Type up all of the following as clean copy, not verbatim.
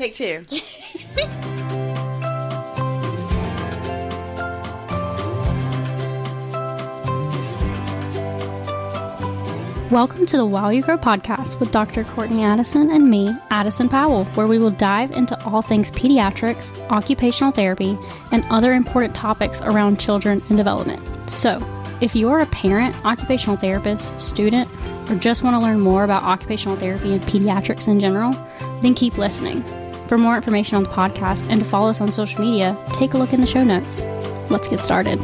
Take two. Welcome to the While You Grow podcast with Dr. Courtney Addison and me, Addison Powell, where we will dive into all things pediatrics, occupational therapy, and other important topics around children and development. So, if you are a parent, occupational therapist, student, or just want to learn more about occupational therapy and pediatrics in general, then keep listening. For more information on the podcast and to follow us on social media, take a look in the show notes. Let's get started.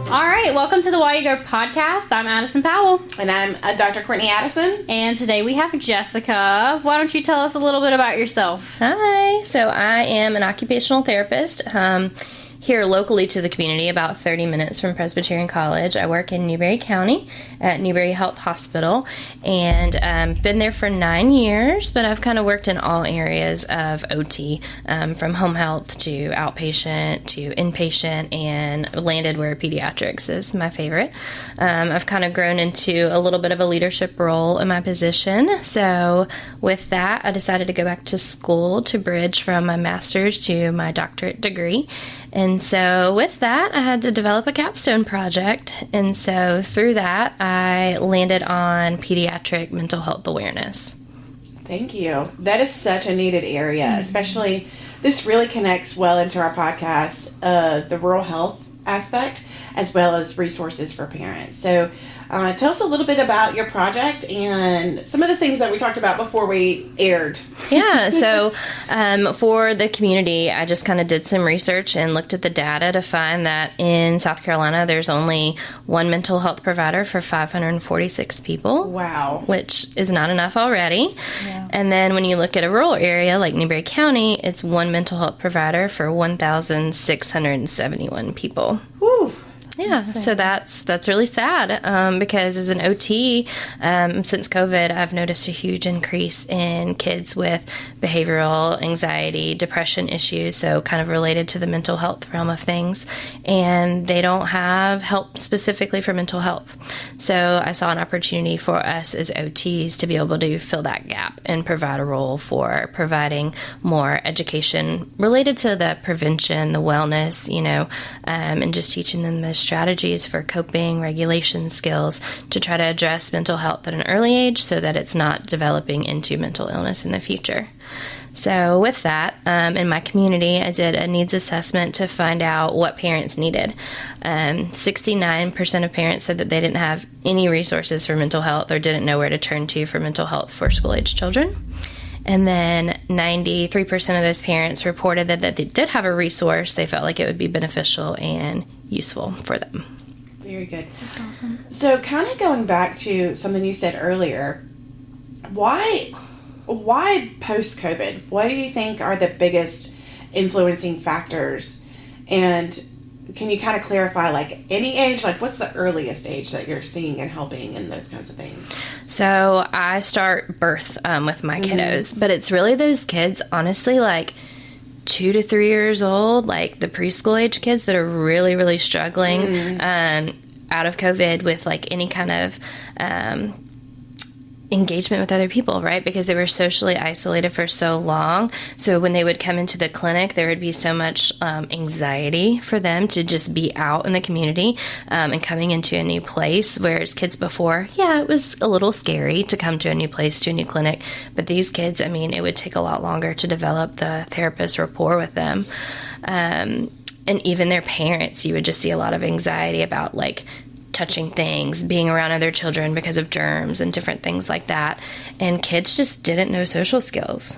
All right, welcome to the While You Grow podcast. I'm Addison Powell. And I'm Dr. Courtney Addison. And today we have Jessica. Why don't you tell us a little bit about yourself? Hi. So I am an occupational therapist here locally to the community, about 30 minutes from Presbyterian College. I work in Newberry County at Newberry Health Hospital, and been there for 9 years, but I've kind of worked in all areas of OT, from home health to outpatient to inpatient, and landed where pediatrics is my favorite. I've kind of grown into a little bit of a leadership role in my position, so with that, I decided to go back to school to bridge from my master's to my doctorate degree. And so with that, I had to develop a capstone project. And so through that, I landed on pediatric mental health awareness. Thank you. That is such a needed area, especially this really connects well into our podcast, the rural health aspect, as well as resources for parents. So tell us a little bit about your project and some of the things that we talked about before we aired. Yeah, so for the community, I just kind of did some research and looked at the data to find that in South Carolina, there's only one mental health provider for 546 people. Wow. Which is not enough already. Yeah. And then when you look at a rural area like Newberry County, it's one mental health provider for 1,671 people. Whew. Yeah, so that's really sad because as an OT, since COVID, I've noticed a huge increase in kids with behavioral anxiety, depression issues, so kind of related to the mental health realm of things, and they don't have help specifically for mental health. So I saw an opportunity for us as OTs to be able to fill that gap and provide a role for providing more education related to the prevention, the wellness, and just teaching them the strategies for coping, regulation skills to try to address mental health at an early age so that it's not developing into mental illness in the future. So with that, in my community, I did a needs assessment to find out what parents needed. 69% of parents said that they didn't have any resources for mental health or didn't know where to turn to for mental health for school-age children. And then 93% of those parents reported that they did have a resource. They felt like it would be beneficial and useful for them. Very good. That's awesome. So kind of going back to something you said earlier, why post-COVID? What do you think are the biggest influencing factors? And can you kind of clarify, like, any age, like what's the earliest age that you're seeing and helping and those kinds of things? So I start birth with my kiddos, but it's really those kids, honestly, like 2 to 3 years old, like the preschool age kids that are really, really struggling out of COVID with like any kind of engagement with other people, right? Because they were socially isolated for so long. So when they would come into the clinic, there would be so much anxiety for them to just be out in the community and coming into a new place. Whereas kids before, it was a little scary to come to a new place, to a new clinic. But these kids, it would take a lot longer to develop the therapist rapport with them. And even their parents, you would just see a lot of anxiety about like touching things, being around other children because of germs and different things like that. And kids just didn't know social skills.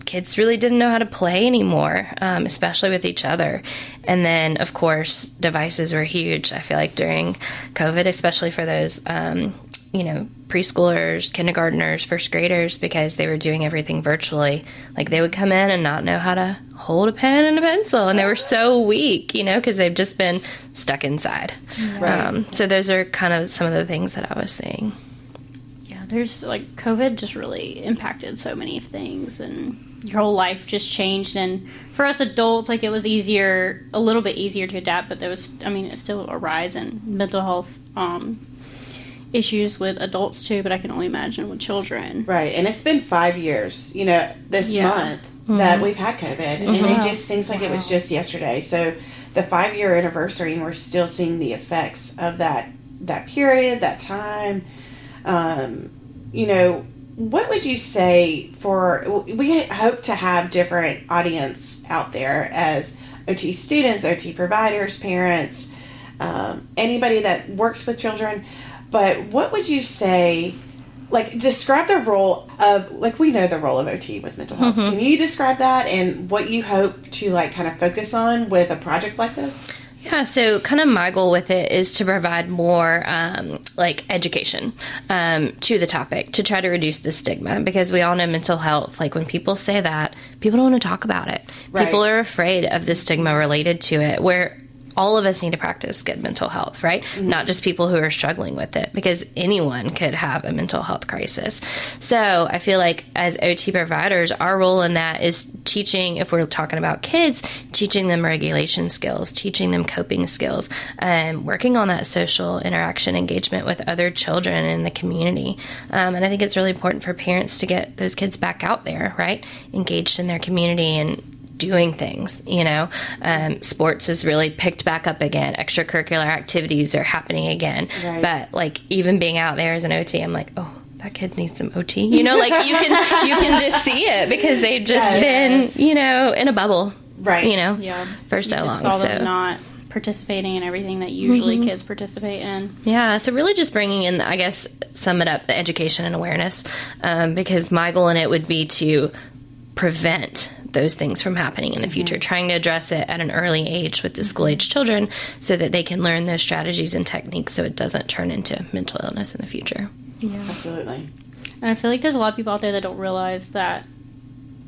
Kids really didn't know how to play anymore, especially with each other. And then, of course, devices were huge, I feel like, during COVID, especially for those preschoolers, kindergartners, first graders, because they were doing everything virtually. Like they would come in and not know how to hold a pen and a pencil, and they were so weak, because they've just been stuck inside. Right. So those are kind of some of the things that I was seeing. Yeah, there's like COVID just really impacted so many things, and your whole life just changed. And for us adults, like it was a little bit easier to adapt, but there was, it's still a rise in mental health issues with adults too, but I can only imagine with children. Right. And it's been 5 years, this month that we've had COVID. And it just seems like it was just yesterday. So the 5-year anniversary, and we're still seeing the effects of that period, that time. What would you say we hope to have different audience out there as OT students, OT providers, parents, anybody that works with children. But what would you say, describe the role of, we know the role of OT with mental health. Can you describe that and what you hope to, kind of focus on with a project like this? Yeah, so kind of my goal with it is to provide more education to the topic to try to reduce the stigma, because we all know mental health, when people say that, people don't want to talk about it. Right. People are afraid of the stigma related to it, where all of us need to practice good mental health, right? Mm-hmm. Not just people who are struggling with it, because anyone could have a mental health crisis. So I feel like as OT providers, our role in that is teaching, if we're talking about kids, teaching them regulation skills, teaching them coping skills, working on that social interaction engagement with other children in the community. And I think it's really important for parents to get those kids back out there, right? Engaged in their community and doing things, sports is really picked back up again. Extracurricular activities are happening again. Right. But even being out there as an OT, I'm like, oh, that kid needs some OT. You can just see it, because they've just been, in a bubble, right? For so long. Saw them not participating in everything that usually kids participate in. Yeah, so really just bringing in, I guess, sum it up, the education and awareness, because my goal in it would be to prevent those things from happening in the future, trying to address it at an early age with the school-age children so that they can learn those strategies and techniques so it doesn't turn into mental illness in the future. Yeah, absolutely. And I feel like there's a lot of people out there that don't realize that,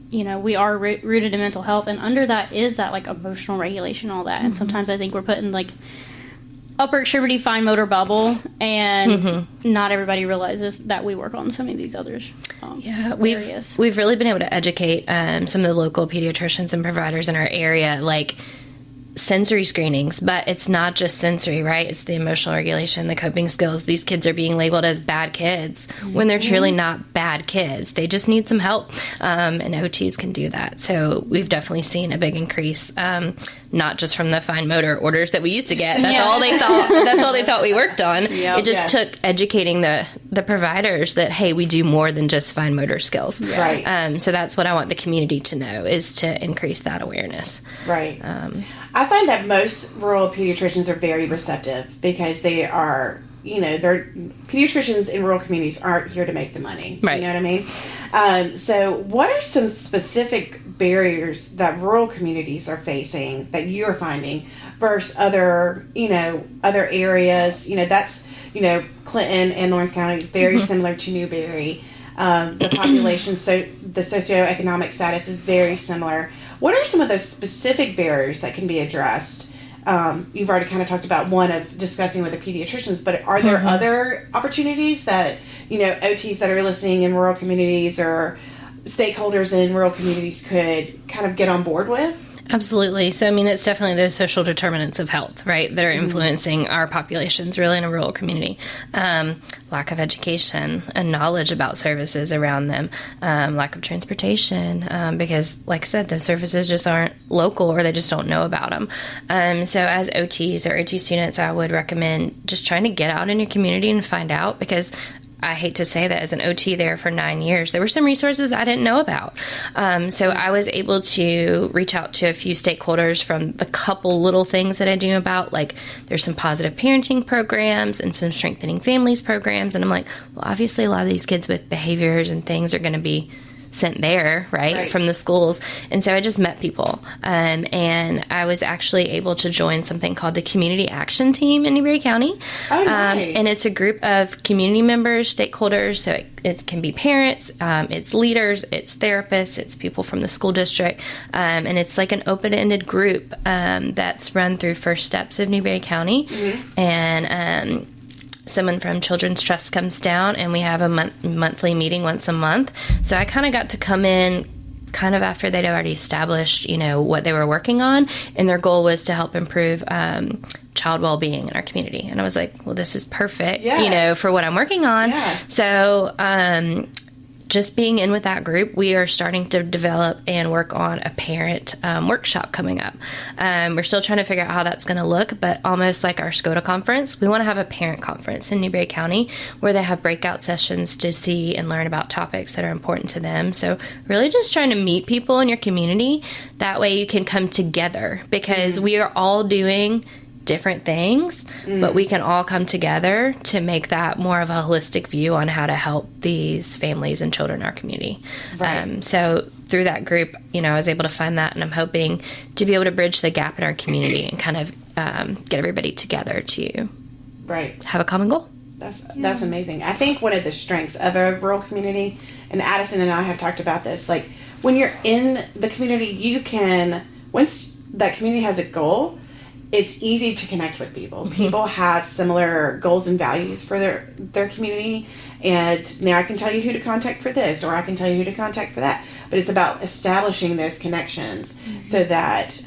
we are rooted in mental health, and under that is that, emotional regulation, all that. And sometimes I think we're put in, upper extremity fine motor bubble, and not everybody realizes that we work on so many of these others. We've really been able to educate some of the local pediatricians and providers in our area, sensory screenings, but it's not just sensory, right? It's the emotional regulation, the coping skills. These kids are being labeled as bad kids when they're truly not bad kids. They just need some help, and OTs can do that. So we've definitely seen a big increase, not just from the fine motor orders that we used to get. That's all they thought. That's all they thought we worked on. Yep. It just took educating the providers that, hey, we do more than just fine motor skills. Right. So that's what I want the community to know, is to increase that awareness. Right. I find that most rural pediatricians are very receptive, because they are, they're pediatricians in rural communities aren't here to make the money. Right. You know what I mean? So what are some specific barriers that rural communities are facing that you're finding versus other areas? That's, Clinton and Lawrence County, very similar to Newberry. The population, so the socioeconomic status is very similar. What are some of those specific barriers that can be addressed? You've already kind of talked about one of discussing with the pediatricians, but are there other opportunities that, OTs that are listening in rural communities or stakeholders in rural communities could kind of get on board with? Absolutely. So, it's definitely those social determinants of health, right, that are influencing our populations really in a rural community. Lack of education and knowledge about services around them, lack of transportation, because, like I said, those services just aren't local, or they just don't know about them. So as OTs or OT students, I would recommend just trying to get out in your community and find out, because I hate to say that as an OT there for 9 years, there were some resources I didn't know about. So I was able to reach out to a few stakeholders from the couple little things that I do about, there's some positive parenting programs and some strengthening families programs. And I'm like, well, obviously a lot of these kids with behaviors and things are going to be sent there, right, from the schools. And so I just met people. And I was actually able to join something called the Community Action Team in Newberry County. Oh, nice. And it's a group of community members, stakeholders. So it can be parents, it's leaders, it's therapists, it's people from the school district. And it's an open-ended group that's run through First Steps of Newberry County. And someone from Children's Trust comes down, and we have a monthly meeting once a month. So I kind of got to come in kind of after they'd already established, what they were working on. And their goal was to help improve child well-being in our community. And I was like, well, this is perfect, for what I'm working on. Yeah. So just being in with that group, we are starting to develop and work on a parent workshop coming up. We're still trying to figure out how that's going to look, but almost like our SCOTA conference, we want to have a parent conference in Newberry County where they have breakout sessions to see and learn about topics that are important to them. So really just trying to meet people in your community. That way you can come together, because we are all doing different things, but we can all come together to make that more of a holistic view on how to help these families and children in our community. Right. So through that group, I was able to find that, and I'm hoping to be able to bridge the gap in our community and kind of get everybody together to have a common goal. That's amazing. I think one of the strengths of a rural community, and Addison and I have talked about this, like when you're in the community, you can, once that community has a goal, it's easy to connect with people. People have similar goals and values for their community. And now I can tell you who to contact for this, or I can tell you who to contact for that. But it's about establishing those connections so that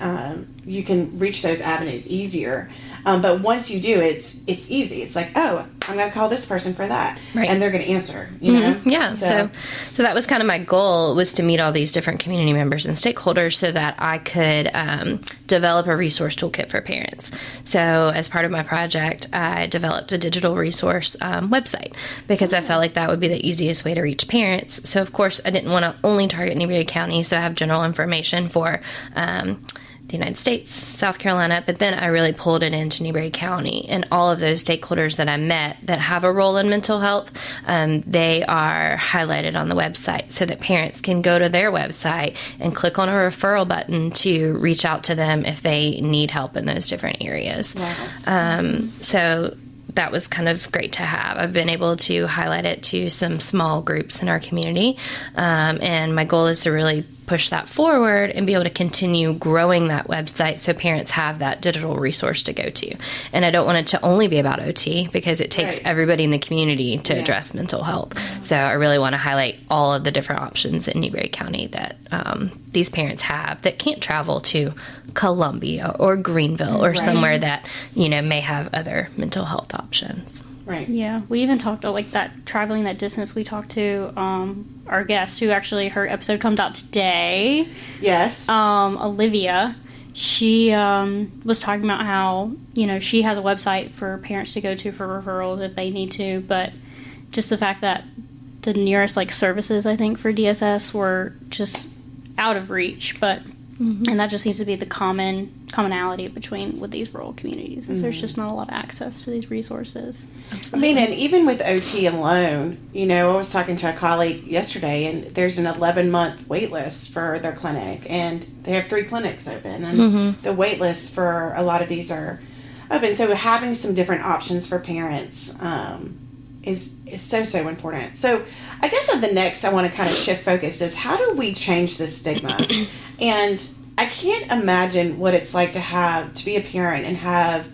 you can reach those avenues easier. But once you do, it's easy. It's like, oh, I'm going to call this person for that. Right. And they're going to answer, you know? Yeah. So that was kind of my goal, was to meet all these different community members and stakeholders so that I could develop a resource toolkit for parents. So as part of my project, I developed a digital resource website, because I felt like that would be the easiest way to reach parents. So of course, I didn't want to only target Newberry County, so I have general information for the United States, South Carolina, but then I really pulled it into Newberry County, and all of those stakeholders that I met that have a role in mental health, they are highlighted on the website so that parents can go to their website and click on a referral button to reach out to them if they need help in those different areas. Wow. So that was kind of great to have. I've been able to highlight it to some small groups in our community, and my goal is to really push that forward and be able to continue growing that website so parents have that digital resource to go to. And I don't want it to only be about OT, because it takes everybody in the community to address mental health. So I really want to highlight all of the different options in Newberry County that these parents have that can't travel to Columbia or Greenville or somewhere that, may have other mental health options. Right. Yeah. We even talked like that, traveling that distance. We talked to our guest, who actually, her episode comes out today. Yes. Olivia. She was talking about how, she has a website for parents to go to for referrals if they need to, but just the fact that the nearest services, I think, for DSS were just out of reach, but and that just seems to be the commonality with these rural communities, is there's just not a lot of access to these resources. Absolutely. I mean, and even with OT alone, I was talking to a colleague yesterday, and there's an 11-month wait list for their clinic, and they have 3 clinics open, and the wait lists for a lot of these are open. So having some different options for parents is so important. So I guess the next I want to kind of shift focus is, how do we change this stigma? And I can't imagine what it's like to be a parent and have,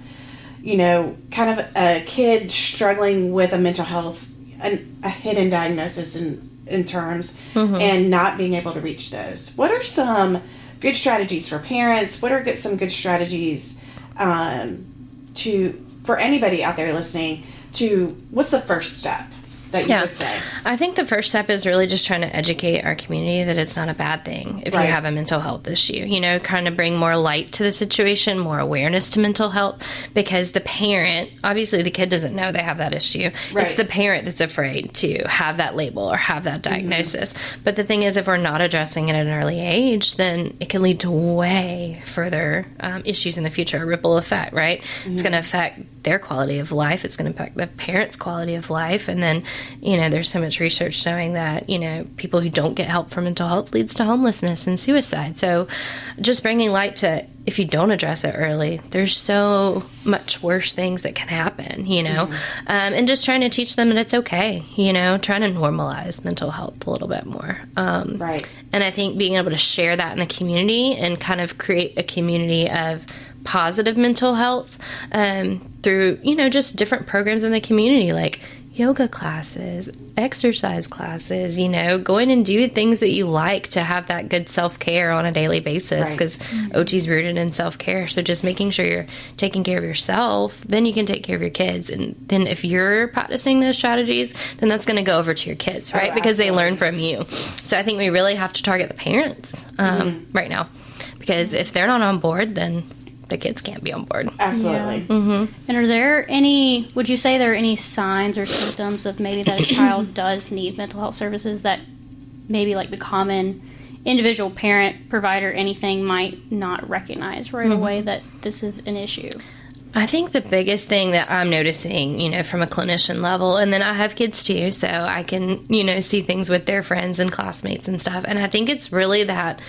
kind of a kid struggling with a mental health, a hidden diagnosis in terms, and not being able to reach those. What are some good strategies for parents? What are some good strategies for anybody out there listening what's the first step that you would say? I think the first step is really just trying to educate our community that it's not a bad thing if you have a mental health issue. Kind of bring more light to the situation, more awareness to mental health, because the parent, obviously the kid doesn't know they have that issue. Right. It's the parent that's afraid to have that label or have that diagnosis. But the thing is, if we're not addressing it at an early age, then it can lead to way further issues in the future, a ripple effect, right? It's going to affect their quality of life. It's going to impact the parent's quality of life. And then, there's so much research showing that, people who don't get help for mental health leads to homelessness and suicide. So just bringing light to, if you don't address it early, there's so much worse things that can happen, and just trying to teach them that it's okay, trying to normalize mental health a little bit more. Right. And I think being able to share that in the community and kind of create a community of positive mental health through, just different programs in the community, like yoga classes, exercise classes, going and do things that you like to have that good self-care on a daily basis, because OT is rooted in self-care. So just making sure you're taking care of yourself, then you can take care of your kids. And then if you're practicing those strategies, then that's going to go over to your kids, right? Because they learn from you. So I think we really have to target the parents right now, because if they're not on board, then the kids can't be on board. Absolutely. Yeah. And are there any, would you say there are any signs or symptoms of maybe that a child does need mental health services that maybe like the common individual parent, provider, anything might not recognize right away that this is an issue? I think the biggest thing that I'm noticing, from a clinician level, and then I have kids too, so I can, see things with their friends and classmates and stuff. And I think it's really that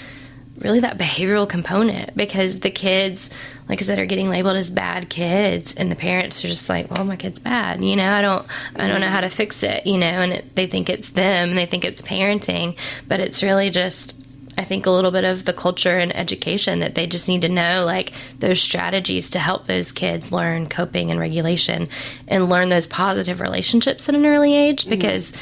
behavioral component, because the kids, like I said, are getting labeled as bad kids, and the parents are just like, well, my kid's bad, I don't know how to fix it, and they think it's them, and they think it's parenting, but it's really just, I think, a little bit of the culture and education that they just need to know, like those strategies to help those kids learn coping and regulation and learn those positive relationships at an early age, because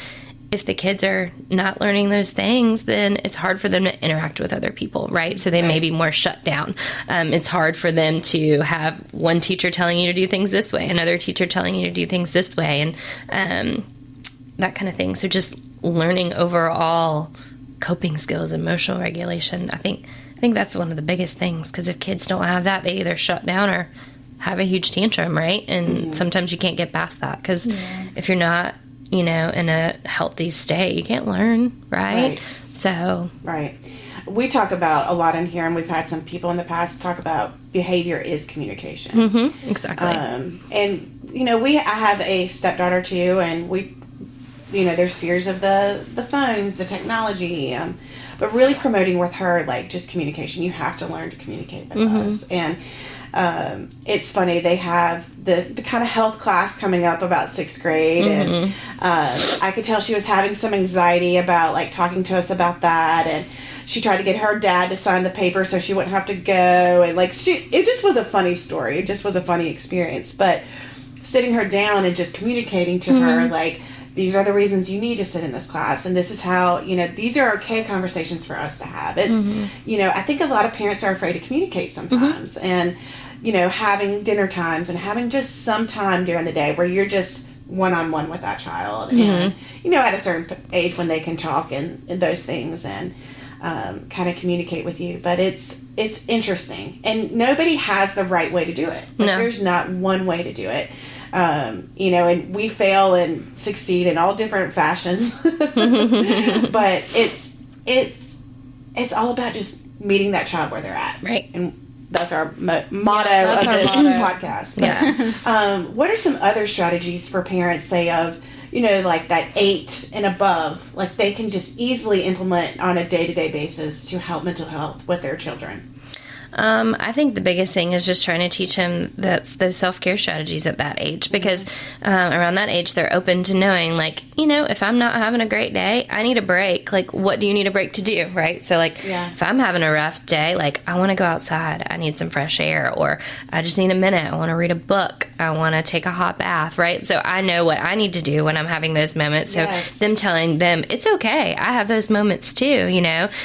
if the kids are not learning those things, then it's hard for them to interact with other people, right? So they may be more shut down. It's hard for them to have one teacher telling you to do things this way, another teacher telling you to do things this way, and that kind of thing. So just learning overall coping skills, emotional regulation, I think that's one of the biggest things, because if kids don't have that, they either shut down or have a huge tantrum, right? And sometimes you can't get past that, because if you're not in a healthy state, you can't learn, right? So, we talk about a lot in here, and we've had some people in the past talk about behavior is communication. Exactly. And I have a stepdaughter too, and we, there's fears of the phones, the technology, but really promoting with her, like, just communication. You have to learn to communicate with us. And it's funny, they have the kind of health class coming up about 6th grade, and I could tell she was having some anxiety about, like, talking to us about that, and she tried to get her dad to sign the paper so she wouldn't have to go, and it just was a funny story. It just was a funny experience. But sitting her down and just communicating to her, like, these are the reasons you need to sit in this class, and this is how, these are okay conversations for us to have. It's, I think a lot of parents are afraid to communicate sometimes, and, having dinner times and having just some time during the day where you're just one-on-one with that child, and, at a certain age when they can talk and those things, and kind of communicate with you. But it's interesting, and nobody has the right way to do it. Like, there's not one way to do it. And we fail and succeed in all different fashions, but it's all about just meeting that child where they're at. Right. And that's our motto of this podcast. Yeah. What are some other strategies for parents, say, of, like that 8 and above, like they can just easily implement on a day-to-day basis to help mental health with their children? I think the biggest thing is just trying to teach him those self-care strategies at that age, because around that age they're open to knowing, like, if I'm not having a great day, I need a break. Like, what do you need a break to do, right? So, like, if I'm having a rough day, like, I want to go outside, I need some fresh air, or I just need a minute, I want to read a book, I want to take a hot bath, right? So I know what I need to do when I'm having those moments. So them telling them, it's okay, I have those moments too,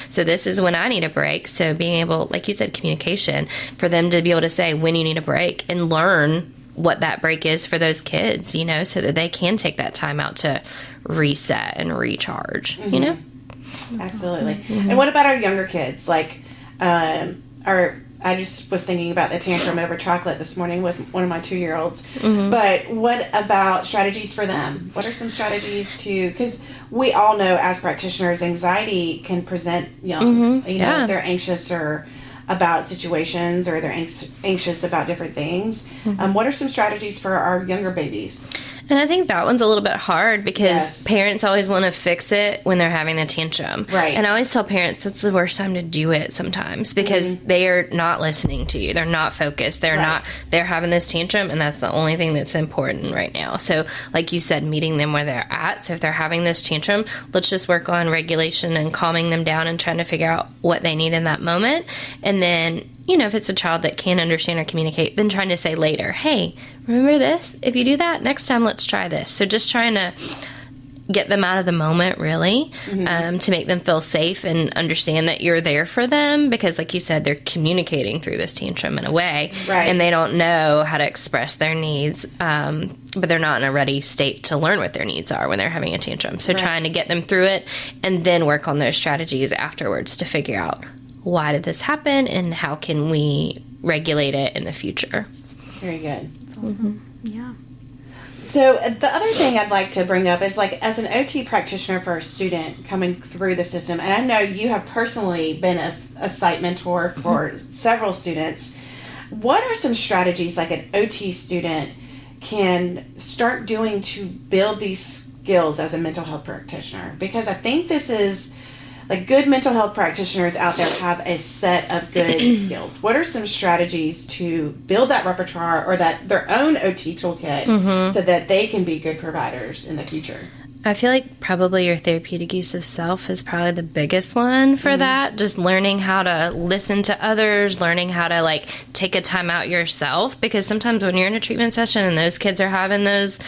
so this is when I need a break. So being able, like you said, communication, for them to be able to say when you need a break and learn what that break is for those kids, so that they can take that time out to reset and recharge, Absolutely. And what about our younger kids? Like, I just was thinking about the tantrum over chocolate this morning with one of my 2-year-olds. But what about strategies for them? What are some strategies because we all know as practitioners, anxiety can present young. If they're anxious or about situations, or they're anxious about different things. What are some strategies for our younger babies? And I think that one's a little bit hard, because parents always want to fix it when they're having the tantrum. Right. And I always tell parents that's the worst time to do it sometimes, because they are not listening to you. They're not focused. They're they're having this tantrum, and that's the only thing that's important right now. So, like you said, meeting them where they're at. So if they're having this tantrum, let's just work on regulation and calming them down and trying to figure out what they need in that moment. And then, if it's a child that can't understand or communicate, then trying to say later, hey, remember this? If you do that, next time let's try this. So just trying to get them out of the moment, really, to make them feel safe and understand that you're there for them, because like you said, they're communicating through this tantrum in a way, and they don't know how to express their needs, but they're not in a ready state to learn what their needs are when they're having a tantrum. So trying to get them through it and then work on those strategies afterwards to figure out, why did this happen and how can we regulate it in the future? Very good. That's awesome. Yeah. So the other thing I'd like to bring up is, like, as an OT practitioner for a student coming through the system, and I know you have personally been a site mentor for several students, what are some strategies like an OT student can start doing to build these skills as a mental health practitioner? Because I think this is, like, good mental health practitioners out there have a set of good skills. What are some strategies to build that repertoire or that their own OT toolkit so that they can be good providers in the future? I feel like probably your therapeutic use of self is probably the biggest one for that. Just learning how to listen to others, learning how to, like, take a time out yourself, because sometimes when you're in a treatment session and those kids are having those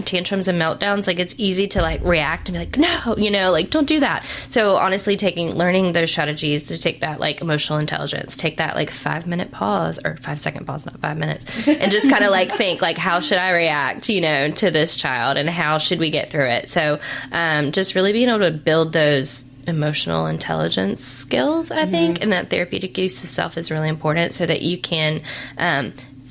tantrums and meltdowns, like, it's easy to, like, react and be like, no, like, don't do that. So honestly, learning those strategies to take that, like, emotional intelligence, take that, like, 5-minute pause, or 5-second pause, not 5 minutes, and just kind of, like, think, like, how should I react, to this child, and how should we get through it? So just really being able to build those emotional intelligence skills, I think, and that therapeutic use of self is really important so that you can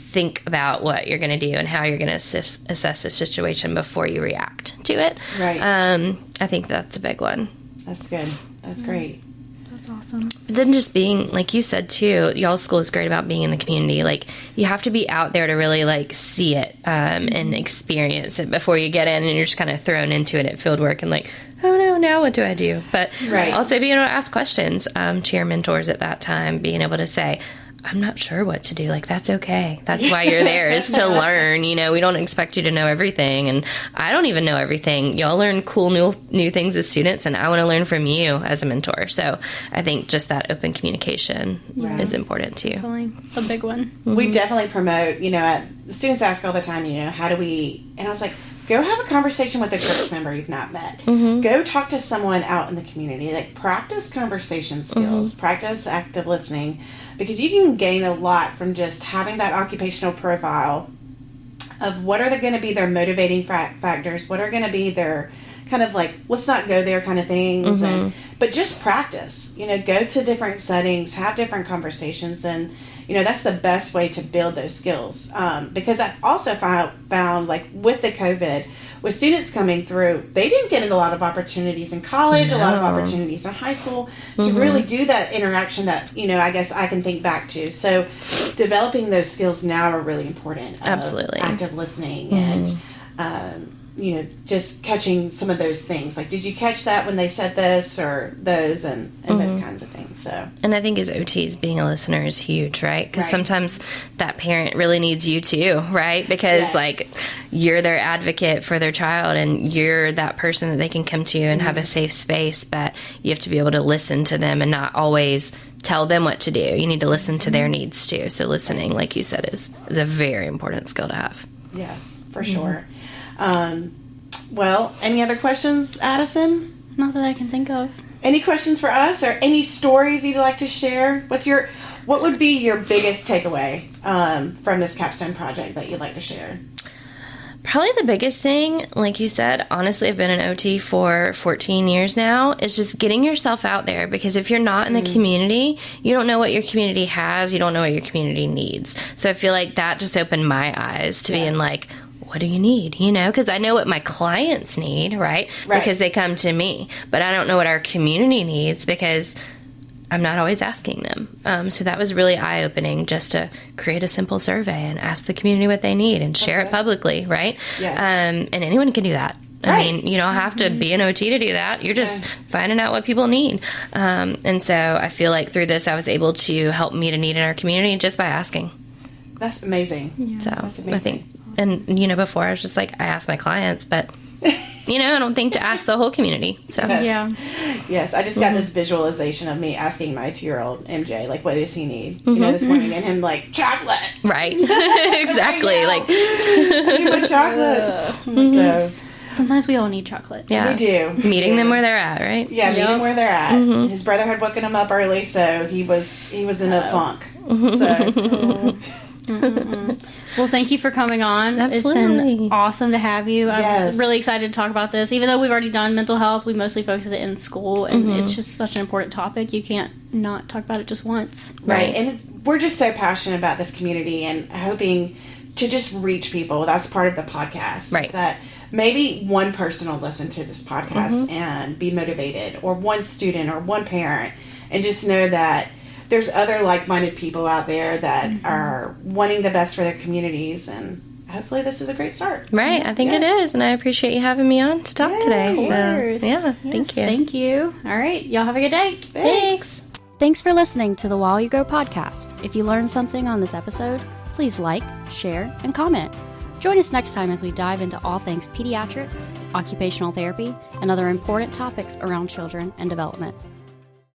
think about what you're going to do and how you're going to assess the situation before you react to it. Right. I think that's a big one. That's good. That's great. That's awesome. But then just being, like you said too, y'all's school is great about being in the community. Like, you have to be out there to really, like, see it and experience it before you get in, and you're just kind of thrown into it at field work and like, oh no, now what do I do? But also being able to ask questions to your mentors at that time, being able to say, I'm not sure what to do. Like, that's okay. That's why you're there, is to learn. We don't expect you to know everything, and I don't even know everything. Y'all learn cool new things as students, and I want to learn from you as a mentor. So I think just that open communication is important too. Definitely a big one. We definitely promote, students ask all the time, how do we, and I was like, go have a conversation with a church member you've not met. Go talk to someone out in the community. Like, practice conversation skills, practice active listening, because you can gain a lot from just having that occupational profile of what are going to be their motivating factors, what are going to be their kind of, like, let's not go there kind of things, but just practice. Go to different settings, have different conversations, and that's the best way to build those skills. Because I've also found, like, with the COVID, with students coming through, they didn't get a lot of opportunities in college, a lot of opportunities in high school to really do that interaction that, I guess I can think back to. So developing those skills now are really important. Absolutely. Active listening and, just catching some of those things. Like, did you catch that when they said this or those and those kinds of things? So, and I think as OTs, being a listener is huge, right? Because sometimes that parent really needs you too, right? Because like, you're their advocate for their child, and you're that person that they can come to and have a safe space, but you have to be able to listen to them and not always tell them what to do. You need to listen to their needs too. So listening, like you said, is a very important skill to have. Yes, for sure. Well, any other questions, Addison? Not that I can think of. Any questions for us, or any stories you'd like to share? What would be your biggest takeaway from this capstone project that you'd like to share? Probably the biggest thing, like you said, honestly, I've been an OT for 14 years now, is just getting yourself out there, because if you're not in the community, you don't know what your community has, you don't know what your community needs. So I feel like that just opened my eyes to being like, what do you need? Because I know what my clients need, right? Because they come to me, but I don't know what our community needs because I'm not always asking them. So that was really eye-opening, just to create a simple survey and ask the community what they need and share it publicly, right? Yes. And anyone can do that. I mean, you don't have to be an OT to do that. You're just finding out what people need. And so I feel like through this, I was able to help meet a need in our community just by asking. That's amazing. Yeah. So that's amazing. I think, and before I was just like, I asked my clients, but I don't think to ask the whole community. So Yes. Yeah. Yes, I just got this visualization of me asking my 2-year-old MJ, like, what does he need? This morning, and him like, chocolate. right, exactly. Like, Give me chocolate. So Sometimes we all need chocolate. yeah, we do. meeting them where they're at, right? Yeah, meet Yep. him where they're at. His brother had woken him up early, so he was in a funk. So Well, thank you for coming on. Absolutely. It's been awesome to have you. I Yes. was really excited to talk about this. Even though we've already done mental health, we mostly focus it in school, and it's just such an important topic. You can't not talk about it just once. right, and we're just so passionate about this community and hoping to just reach people. That's part of the podcast. Right. That maybe one person will listen to this podcast and be motivated, or one student or one parent, and just know that there's other like-minded people out there that are wanting the best for their communities, and hopefully this is a great start. Right, I think it is, and I appreciate you having me on to talk today. Of So, course. yeah, Yes, thank you. Thank you. All right. Y'all have a good day. Thanks. Thanks for listening to the While You Grow podcast. If you learned something on this episode, please like, share, and comment. Join us next time as we dive into all things pediatrics, occupational therapy, and other important topics around children and development.